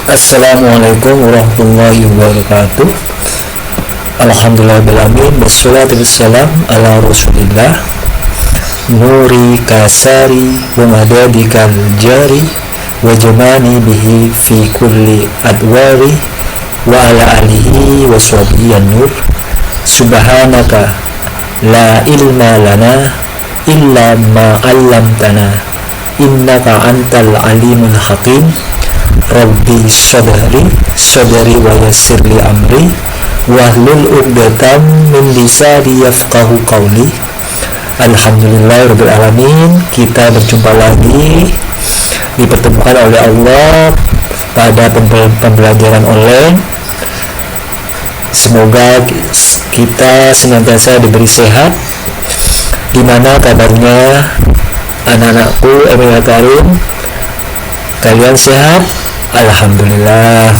Assalamualaikum warahmatullahi wabarakatuh. Alhamdulillahirrahmanirrahim. Wassalatu wassalam ala rasulillah. Nuri kasari wa madadikal jari wa jamani bihi fi kulli adwari wa ala alihi wa sahbihi nur. Subhanaka la ilma lana illa ma 'allamtana innaka antal alimul hakim. Rabbi sadari wa yassirli amri wahlul 'uqdatam min lisani yafqahu qawli. Alhamdulillahirabbil alamin. Kita berjumpa lagi, dipertemukan oleh Allah pada pembelajaran online. Semoga kita senantiasa diberi sehat. Gimana kabarnya anak-anakku Emil Karim? Kalian sehat? Alhamdulillah.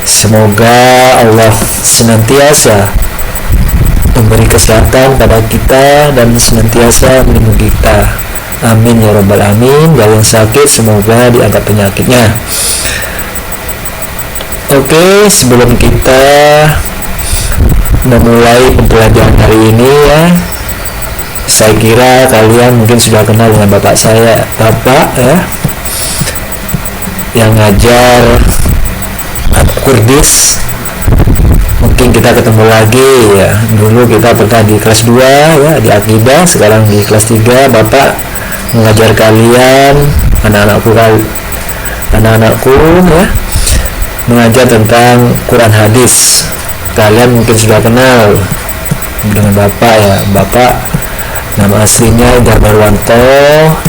Semoga Allah senantiasa memberi kesehatan pada kita dan senantiasa melindungi kita. Amin ya rabbal alamin. Yang sakit semoga diangkat penyakitnya. Oke, sebelum kita memulai pembelajaran hari ini ya, saya kira kalian mungkin sudah kenal dengan bapak saya, bapak ya, yang ngajar Kurdis. Mungkin kita ketemu lagi ya. Dulu kita pernah di kelas 2 ya, di akidah. Sekarang di kelas 3 Bapak mengajar kalian, anak-anakku ya, mengajar tentang Quran hadis. Kalian mungkin sudah kenal dengan Bapak ya. Bapak nama aslinya Darbarwanto,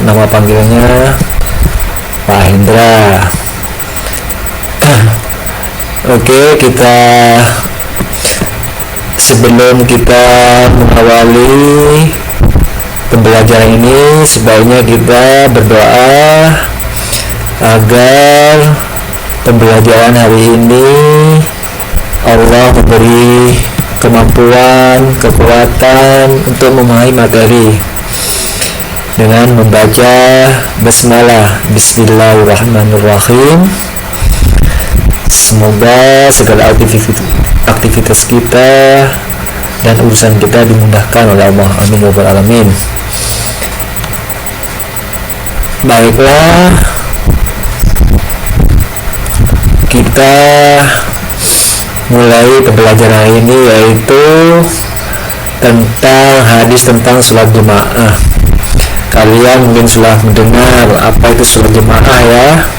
nama panggilannya Pak Hendra. Oke, sebelum kita mengawali pembelajaran ini, sebaiknya kita berdoa agar pembelajaran hari ini Allah memberi kemampuan, kekuatan untuk memahami materi dengan membaca basmalah. Bismillahirrahmanirrahim. Semoga segala aktivitas kita dan urusan kita dimudahkan oleh Allah. Amin ya rabbal alamin. Baiklah, kita mulai pembelajaran hari ini, yaitu tentang hadis tentang sholat jemaah. Kalian mungkin sudah mendengar apa itu sholat jemaah ya.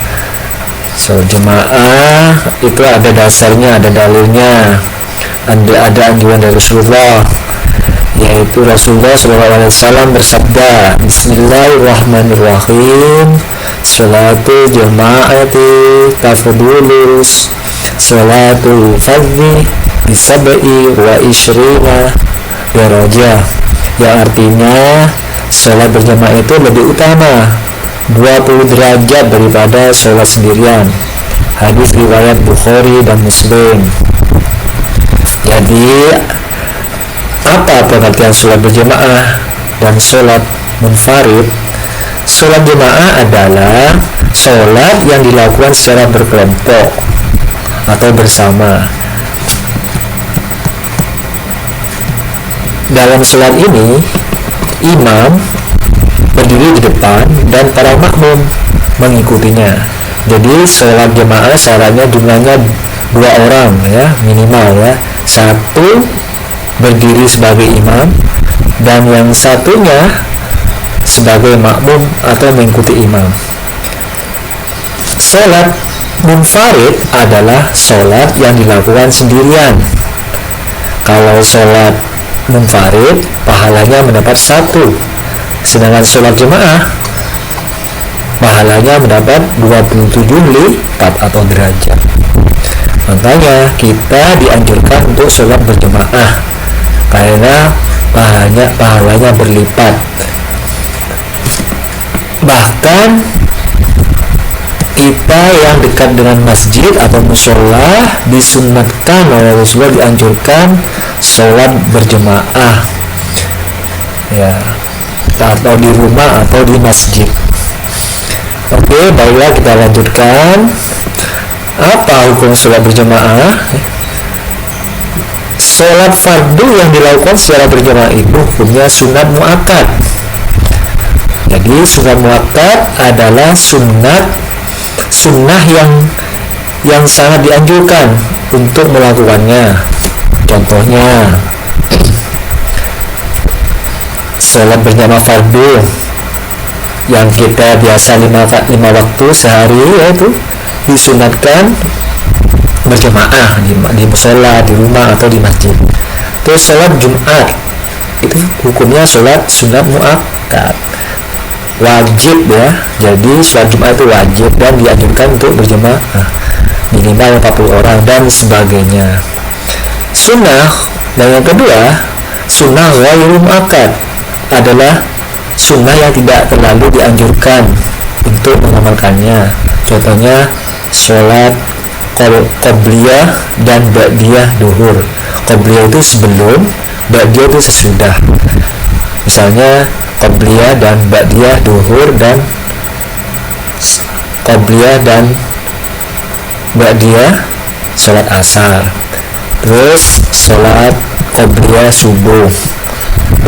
Sholat jemaah itu ada dasarnya, ada dalilnya, ada anjuran dari Rasulullah, yaitu Rasulullah SAW bersabda, Bismillahirrahmanirrahim, sholatu jemaati tafdulus sholatu fadli bisab'i wa ishrina darajah, yang artinya sholat berjamaah itu lebih utama 20 derajat daripada sholat sendirian. Hadis riwayat Bukhari dan Muslim. Jadi apa pengertian sholat berjamaah dan sholat munfarid? Sholat jamaah adalah sholat yang dilakukan secara berkelompok atau bersama. Dalam sholat ini, imam berdiri di depan dan para makmum mengikutinya. Jadi sholat jemaah syaratnya jumlahnya 2 orang ya, minimal ya. Satu berdiri sebagai imam dan yang satunya sebagai makmum atau mengikuti imam. Sholat munfarid adalah sholat yang dilakukan sendirian. Kalau sholat munfarid pahalanya mendapat 1, sedangkan sholat jemaah pahalanya mendapat 27 lipat atau derajat. Makanya kita dianjurkan untuk sholat berjemaah karena pahalanya berlipat. Bahkan kita yang dekat dengan masjid atau mushola disunnatkan oleh Rasulullah, dianjurkan sholat berjemaah ya, atau di rumah atau di masjid. Oke, baiklah kita lanjutkan. Apa hukum sholat berjamaah? Sholat fardu yang dilakukan secara berjamaah itu hukumnya sunat muakkad. Jadi sunat muakkad adalah sunnah yang sangat dianjurkan untuk melakukannya. Contohnya sholat berjamaah fardu yang kita biasa 5 waktu sehari, yaitu disunatkan berjamaah di musola, di rumah atau di masjid. Terus sholat Jumat itu hukumnya sholat sunat muakkad, wajib ya. Jadi sholat Jumat itu wajib dan dianjurkan untuk berjamaah minimal 40 orang dan sebagainya. Sunnah, dan yang kedua sunnah ghairu muakkad adalah sunnah yang tidak terlalu dianjurkan untuk mengamalkannya. Contohnya sholat qobliyah dan ba'diyah duhur. Qobliyah itu sebelum, ba'diyah itu sesudah. Misalnya qobliyah dan ba'diyah duhur, dan qobliyah dan ba'diyah sholat asar. Terus sholat qobliyah subuh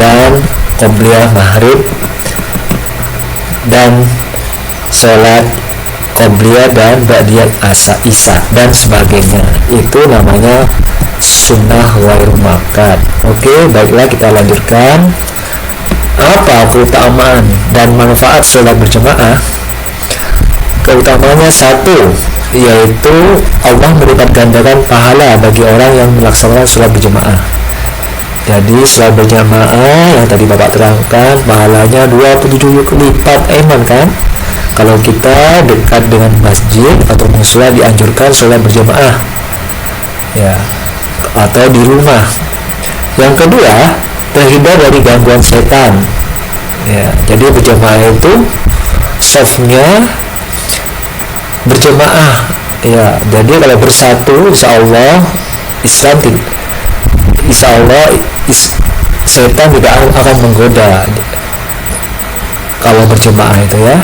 dan qobliyah maghrib, dan sholat qobliyah dan ba'diyah isya dan sebagainya. Itu namanya sunnah ghairu muakkad. Oke, baiklah, kita lanjutkan. Apa keutamaan dan manfaat sholat berjamaah? Keutamaannya satu, yaitu Allah melipat gandakan pahala bagi orang yang melaksanakan sholat berjamaah. Jadi sholat berjamaah yang tadi Bapak terangkan pahalanya 27 lipat kan. Kalau kita dekat dengan masjid atau musola dianjurkan sholat berjamaah ya, atau di rumah. Yang kedua, terhindar dari gangguan setan ya. Jadi berjamaah itu softnya berjamaah ya. Jadi kalau bersatu, insya Allah setan tidak akan menggoda kalau berjamaah itu ya.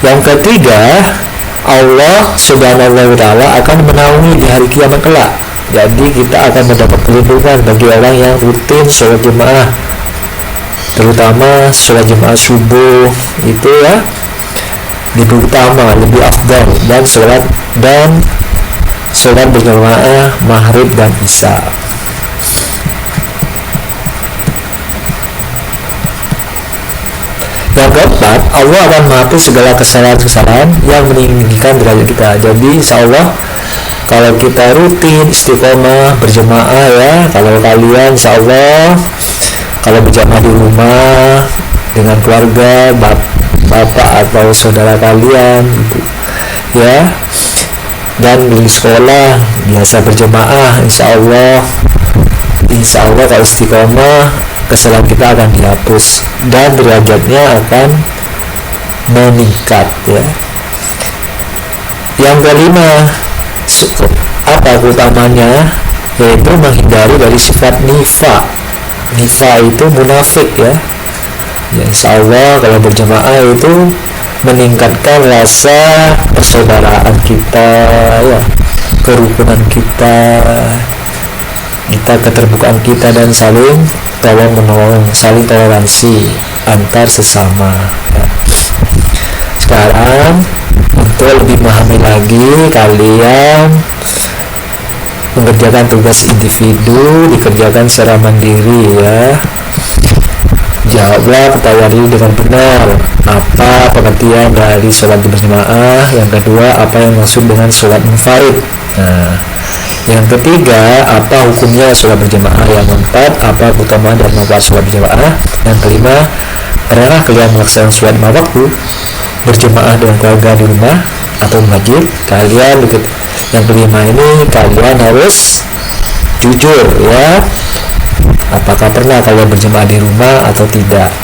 Yang ketiga, Allah subhanahu wa ta'ala akan menaungi di hari kiamat kelak. Jadi kita akan mendapat perlindungan bagi orang yang rutin sholat jemaah, terutama sholat jemaah subuh itu ya lebih utama, lebih afdal, dan sholat berjamaah maghrib dan isya. Yang keempat, Allah akan menghapus segala kesalahan-kesalahan yang meninggikan derajat kita. Jadi insya Allah kalau kita rutin istiqomah berjamaah ya, kalau kalian insya Allah kalau berjamaah di rumah dengan keluarga, bapak atau saudara kalian gitu, ya, dan di sekolah biasa berjamaah, insya Allah kalau istiqomah kesalahan kita akan dihapus dan derajatnya akan meningkat ya. Yang kelima, apa utamanya, yaitu menghindari dari sifat nifaq. Nifaq itu munafik ya. Ya insya Allah kalau berjamaah itu meningkatkan rasa persaudaraan kita ya, kerukunan kita, keterbukaan kita, dan saling tolong menolong, saling toleransi antar sesama ya. Sekarang untuk lebih memahami lagi, kalian mengerjakan tugas individu dikerjakan secara mandiri ya. Jawablah pertanyaan ini dengan benar. Apa pengertian dari sholat berjamaah? Yang kedua, apa yang maksud dengan sholat munfarid? Nah, yang ketiga, apa hukumnya sholat berjamaah? Yang keempat, apa keutamaan dan manfaat sholat berjamaah? Yang kelima, pernah kalian melaksanakan sholat 5 waktu berjamaah dengan keluarga di rumah atau masjid? Yang kelima ini kalian harus jujur ya, apakah pernah kalian berjamaah di rumah atau tidak.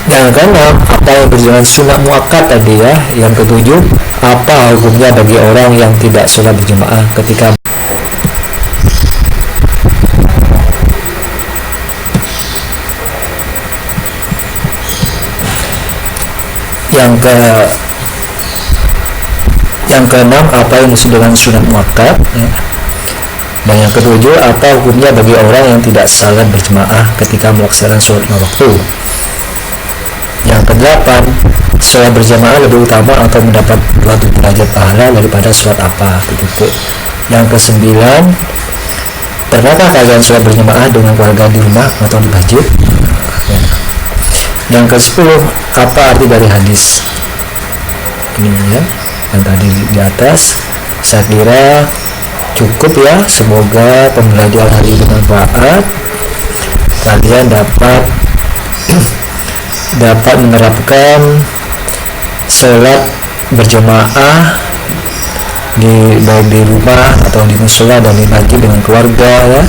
Yang keenam, apa yang berjalan sunat muakkad tadi ya. Yang ketujuh, apa hukumnya bagi orang yang tidak sholat berjamaah ketika Yang ke yang keenam, apa yang disebut dengan sunat muakkad, ya. Dan yang ketujuh, apa hukumnya bagi orang yang tidak salat berjemaah ketika melaksanakan sholat lima waktu. Yang kedelapan, sholat berjamaah lebih utama atau mendapat 2 derajat pahala daripada sholat apa. Yang kesembilan, pernahkah kalian sholat berjamaah dengan keluarga di rumah atau di masjid? Ya. Yang ke-10, apa arti dari hadis ini, ya, yang tadi di atas? Saya kira cukup ya. Semoga pembelajaran hari ini bermanfaat. Kalian dapat menerapkan sholat berjamaah baik di rumah atau di mushola dan di masjid dengan keluarga, ya,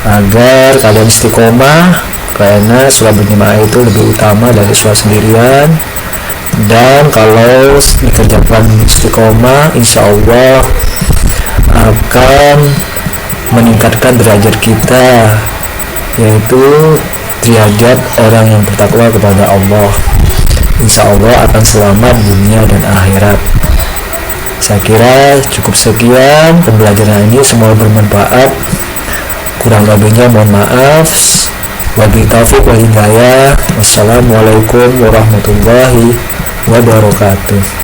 agar kalian istiqomah, karena sholat berjamaah itu lebih utama dari sholat sendirian. Dan kalau dikerjakan istiqomah, insya Allah akan meningkatkan derajat kita, yaitu derajat orang yang bertakwa kepada Allah. Insya Allah akan selamat dunia dan akhirat. Saya kira cukup sekian pembelajaran ini, semoga bermanfaat. Kurang lebihnya mohon maaf. Wabillahi taufiq wal hidayah. Wassalamualaikum warahmatullahi wabarakatuh.